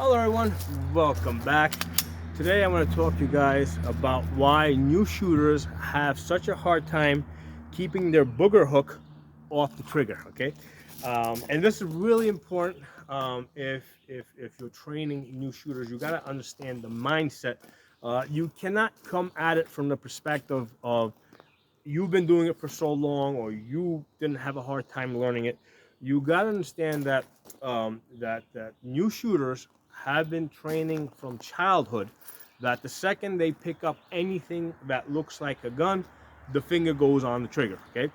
Hello everyone, welcome back. Today I'm going to talk to you guys about why new shooters have such a hard time keeping their booger hook off the trigger. Okay, and this is really important. If you're training new shooters, you got to understand the mindset. You cannot come at it from the perspective of you've been doing it for so long or you didn't have a hard time learning it. You got to understand that that new shooters have been training from childhood, that the second they pick up anything that looks like a gun, the finger goes on the trigger. Okay,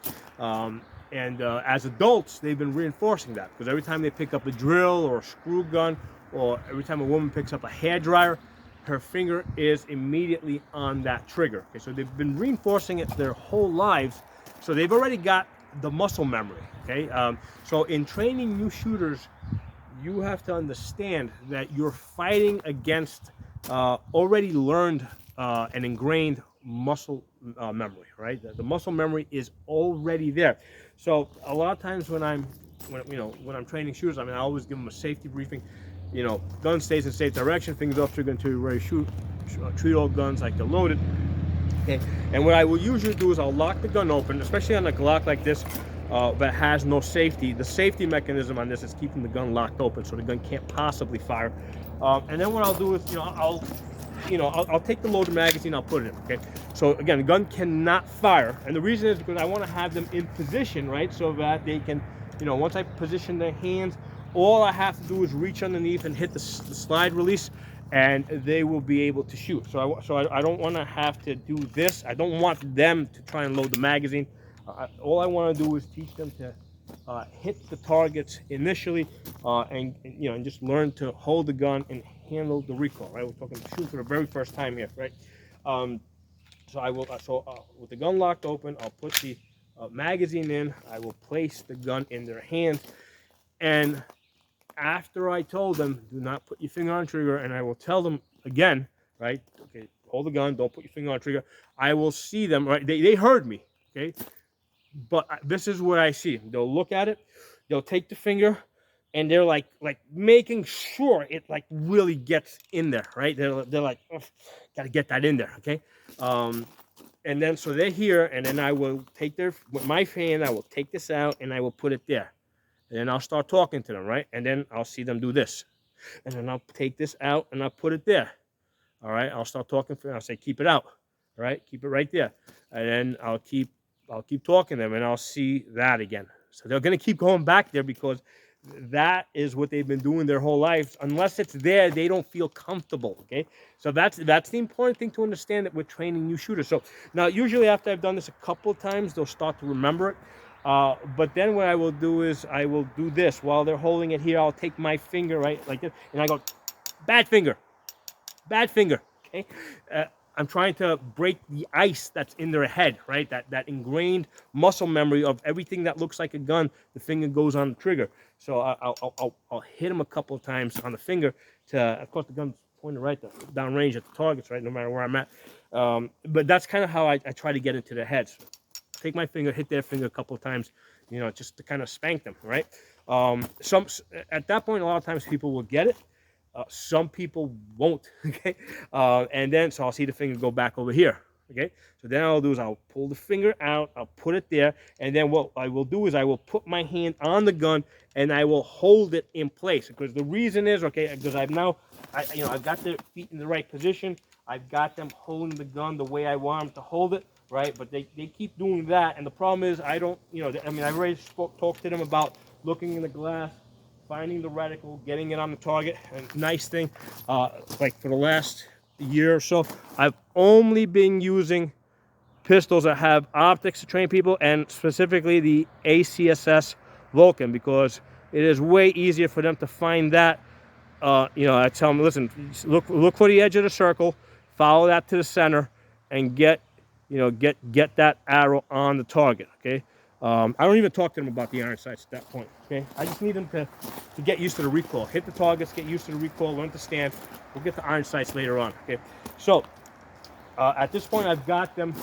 and as adults they've been reinforcing that, because every time they pick up a drill or a screw gun, or every time a woman picks up a hair dryer, her finger is immediately on that trigger. Okay, so they've been reinforcing it their whole lives, so they've already got the muscle memory. Okay, so in training new shooters, you have to understand that you're fighting against already learned and ingrained muscle memory, right? The muscle memory is already there. So a lot of times when I'm training shooters, I always give them a safety briefing. Gun stays in safe direction, fingers off trigger until you're ready to shoot. Treat all guns like they're loaded. Okay, and what I will usually do is I'll lock the gun open, especially on a Glock like this that has no safety. The safety mechanism on this is keeping the gun locked open so the gun can't possibly fire. And then what I'll do is, I'll take the loaded magazine, I'll put it in. Okay, so again, the gun cannot fire, and the reason is because I want to have them in position, right, so that they can, once I position their hands, all I have to do is reach underneath and hit the slide release, and they will be able to shoot. So I don't want to have to do this. I don't want them to try and load the magazine. All I want to do is teach them to hit the targets initially, and just learn to hold the gun and handle the recoil. Right, we're talking shoot for the very first time here, right? So I will. With the gun locked open, I'll put the magazine in. I will place the gun in their hands, and after I told them, do not put your finger on trigger, and I will tell them again, right? Okay, hold the gun, don't put your finger on trigger. I will see them, right? They heard me, okay? But this is what I see. They'll look at it, they'll take the finger, and they're like making sure it like really gets in there, right? They're like, oh, gotta get that in there, okay? And then so they're here, and then I will take with my hand, I will take this out, and I will put it there. And then I'll start talking to them, right? And then I'll see them do this. And then I'll take this out and I'll put it there. All right. I'll start talking to them. I'll say, keep it out. All right. Keep it right there. And then I'll keep talking to them, and I'll see that again. So they're going to keep going back there because that is what they've been doing their whole lives. Unless it's there, they don't feel comfortable. Okay. So that's the important thing to understand, that we're training new shooters. So now usually after I've done this a couple of times, they'll start to remember it. But then what I will do is I will do this while they're holding it here. I'll take my finger, right, like this, and I go, bad finger, okay? I'm trying to break the ice that's in their head, right? That ingrained muscle memory of everything that looks like a gun, the finger goes on the trigger. So I'll hit them a couple of times on the finger to, of course, the gun's pointed right down range at the targets, right, no matter where I'm at. But that's kind of how I try to get into their heads. Take my finger, hit their finger a couple of times, just to kind of spank them, right? At that point, a lot of times people will get it. Some people won't, okay? And then, so I'll see the finger go back over here, okay? So then I'll do is I'll pull the finger out, I'll put it there, and then what I will do is I will put my hand on the gun and I will hold it in place. Because the reason is, okay, because I've got their feet in the right position. I've got them holding the gun the way I want them to hold it, right? But they keep doing that, and the problem is I don't, I've already talked to them about looking in the glass, finding the reticle, getting it on the target. And nice thing, like for the last year or so, I've only been using pistols that have optics to train people, and specifically the ACSS Vulcan, because it is way easier for them to find that. I tell them, listen, look for the edge of the circle, follow that to the center, and get that arrow on the target. Okay. I don't even talk to them about the iron sights at that point. Okay. I just need them to get used to the recoil, hit the targets, get used to the recoil, learn to stand. We'll get the iron sights later on. Okay. So at this point, I've got them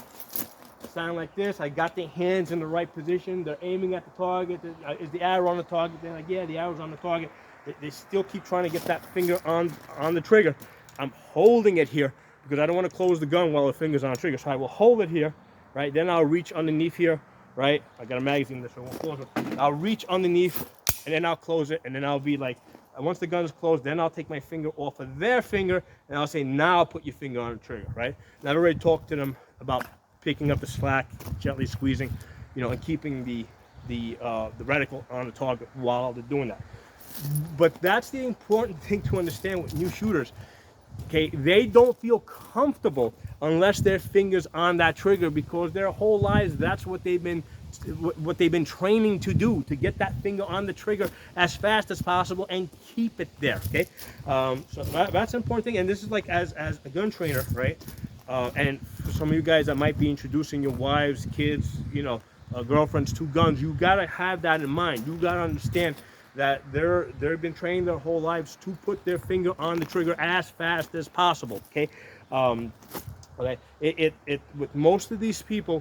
standing like this. I got their hands in the right position. They're aiming at the target. Is the arrow on the target? They're like, yeah, the arrow's on the target. They still keep trying to get that finger on the trigger. I'm holding it here because I don't want to close the gun while the finger's on the trigger. So I will hold it here, right? Then I'll reach underneath here, right? I got a magazine there, so I won't close it. I'll reach underneath, and then I'll close it, and then I'll be like, once the gun's closed, then I'll take my finger off of their finger, and I'll say, now put your finger on the trigger, right? And I've already talked to them about picking up the slack, gently squeezing, you know, and keeping the reticle on the target while they're doing that. But that's the important thing to understand with new shooters. Okay, they don't feel comfortable unless their fingers on that trigger, because their whole lives that's what they've been training to do, to get that finger on the trigger as fast as possible and keep it there. Okay, so that's an important thing. And this is like as a gun trainer, right? And for some of you guys that might be introducing your wives, kids, you know, girlfriends to guns, you gotta have that in mind. You gotta understand that they've been trained their whole lives to put their finger on the trigger as fast as possible. Okay, okay. With most of these people,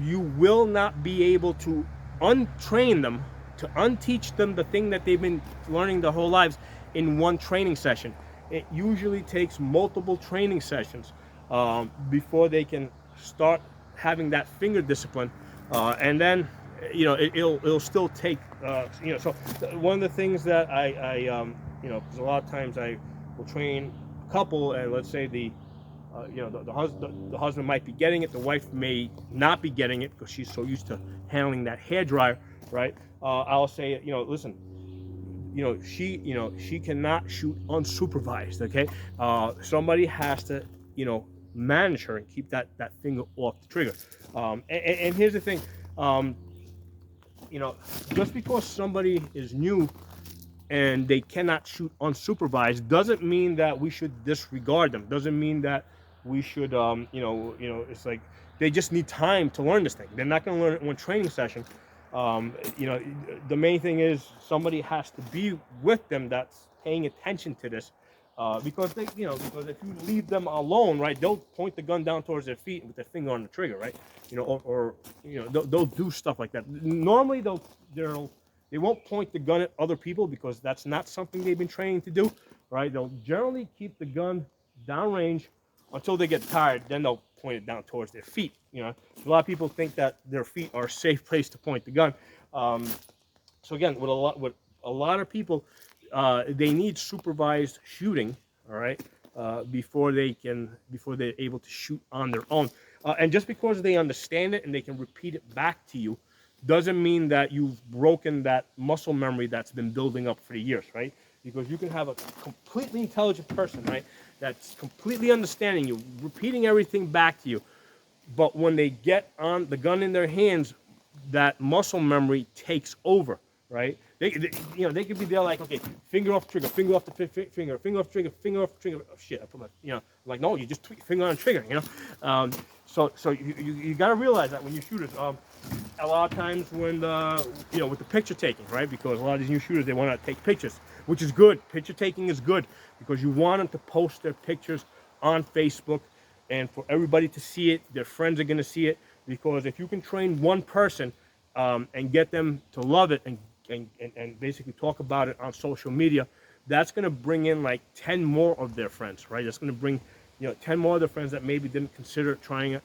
you will not be able to untrain them, to unteach them the thing that they've been learning their whole lives in one training session. It usually takes multiple training sessions before they can start having that finger discipline, and then, you know, it'll still take, you know. So one of the things that I you know, because a lot of times I will train a couple, and let's say you know, the husband might be getting it, the wife may not be getting it because she's so used to handling that hair dryer, right? I'll say, you know, listen, you know, she cannot shoot unsupervised. Okay, somebody has to, you know, manage her and keep that finger off the trigger. And here's the thing. You know, just because somebody is new and they cannot shoot unsupervised doesn't mean that we should disregard them. Doesn't mean that we should, you know, it's like they just need time to learn this thing. They're not going to learn it in one training session. You know, the main thing is somebody has to be with them that's paying attention to this, because they, you know, because if you leave them alone, right, they'll point the gun down towards their feet with their finger on the trigger, right? You know, or you know, they'll do stuff like that. Normally, they won't point the gun at other people because that's not something they've been training to do, right? They'll generally keep the gun downrange until they get tired. Then they'll point it down towards their feet. You know, a lot of people think that their feet are a safe place to point the gun. So again, with a lot of people, they need supervised shooting, all right, before they're able to shoot on their own. And just because they understand it and they can repeat it back to you, doesn't mean that you've broken that muscle memory that's been building up for the years, right? Because you can have a completely intelligent person, right, that's completely understanding you, repeating everything back to you, but when they get on the gun in their hands, that muscle memory takes over, right? They you know, they could be there like, okay, finger off trigger, finger off the finger, finger off trigger, finger off trigger. Oh shit! I put my, you know, I'm like, no, you just tweak your finger on the trigger, you know. So you got to realize that when you shooters, a lot of times when you know, with the picture taking, right? Because a lot of these new shooters, they want to take pictures, which is good. Picture taking is good because you want them to post their pictures on Facebook and for everybody to see it. Their friends are going to see it, because if you can train one person and get them to love it and basically talk about it on social media, that's going to bring in like 10 more of their friends, right? That's going to bring, you know, 10 more of their friends that maybe didn't consider trying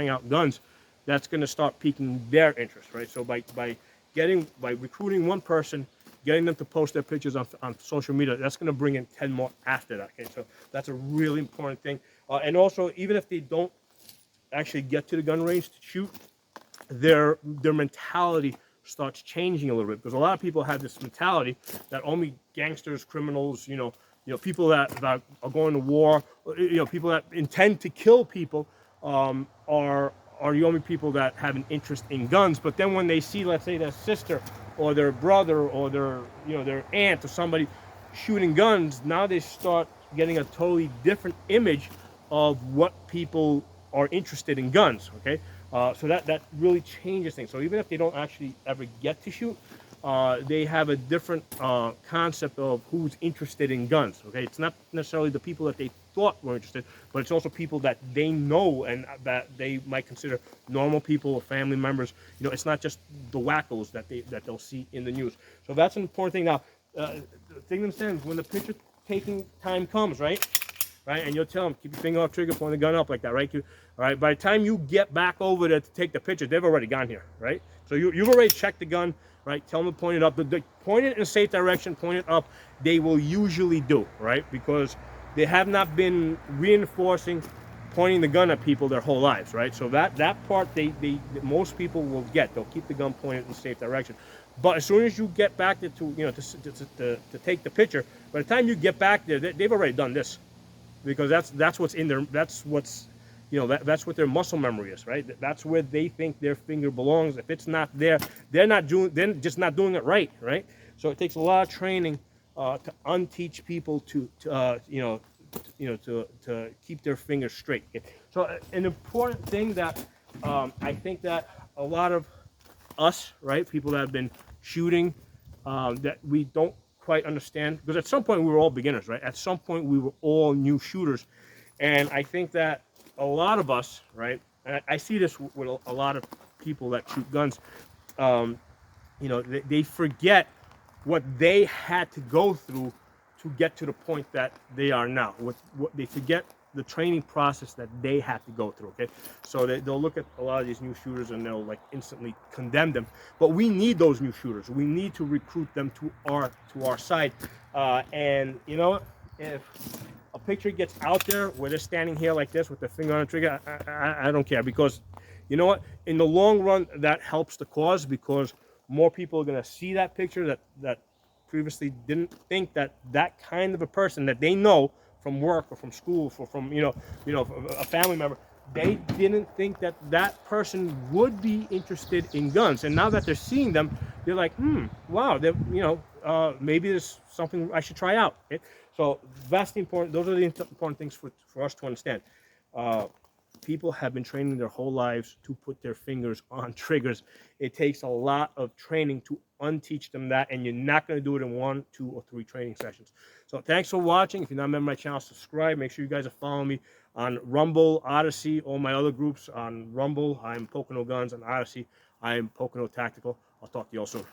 out guns. That's going to start piquing their interest, right? So by recruiting one person, getting them to post their pictures on social media, that's going to bring in 10 more after that. Okay, so that's a really important thing. And also, even if they don't actually get to the gun range to shoot, their mentality starts changing a little bit, because a lot of people have this mentality that only gangsters, criminals, you know, people that are going to war, you know, people that intend to kill people, are the only people that have an interest in guns. But then when they see, let's say, their sister or their brother or their, you know, their aunt or somebody shooting guns, now they start getting a totally different image of what people are interested in guns. Okay, so that really changes things. So even if they don't actually ever get to shoot, they have a different concept of who's interested in guns. Okay, it's not necessarily the people that they thought were interested, but it's also people that they know and that they might consider normal people or family members. You know, it's not just the wackos that they'll see in the news. So that's an important thing. Now, the thing to understand is when the picture taking time comes, right? And you'll tell them, keep your finger off trigger, point the gun up like that, right? All right. By the time you get back over there to take the picture, they've already gone here, right? So you've already checked the gun, right? Tell them to point it up. Point it in a safe direction, point it up. They will usually do, right? Because they have not been reinforcing pointing the gun at people their whole lives, right? So that part most people will get. They'll keep the gun pointed in a safe direction. But as soon as you get back there to take the picture, by the time you get back there, they've already done this, because that's what's in their, that's what's, that's what their muscle memory is, right? That's where they think their finger belongs. If it's not there, they're just not doing it right, right? So it takes a lot of training to unteach people to keep their fingers straight. Okay? So an important thing that I think that a lot of us, right, people that have been shooting, that we don't quite understand, because at some point we were all beginners, right? At some point we were all new shooters, and I think that a lot of us, right, and I see this with a lot of people that shoot guns, they forget what they had to go through to get to the point that they are now. What they forget the training process that they had to go through. Okay, so they'll look at a lot of these new shooters and they'll like instantly condemn them. But we need those new shooters. We need to recruit them to our side. And you know, if a picture gets out there where they're standing here like this with their finger on the trigger, I don't care, because you know what? In the long run, that helps the cause, because more people are going to see that picture that previously didn't think that kind of a person that they know from work or from school or from a family member, they didn't think that person would be interested in guns. And now that they're seeing them, they're like, wow, maybe there's something I should try out. Okay? So vastly important. Those are the important things for us to understand. People have been training their whole lives to put their fingers on triggers. It takes a lot of training to unteach them that, and you're not going to do it in 1, 2, or 3 training sessions. So thanks for watching. If you're not a member of my channel, subscribe. Make sure you guys are following me on Rumble, Odyssey, all my other groups. On Rumble, I'm Pocono Guns. On Odyssey, I'm Pocono Tactical. I'll talk to you all soon.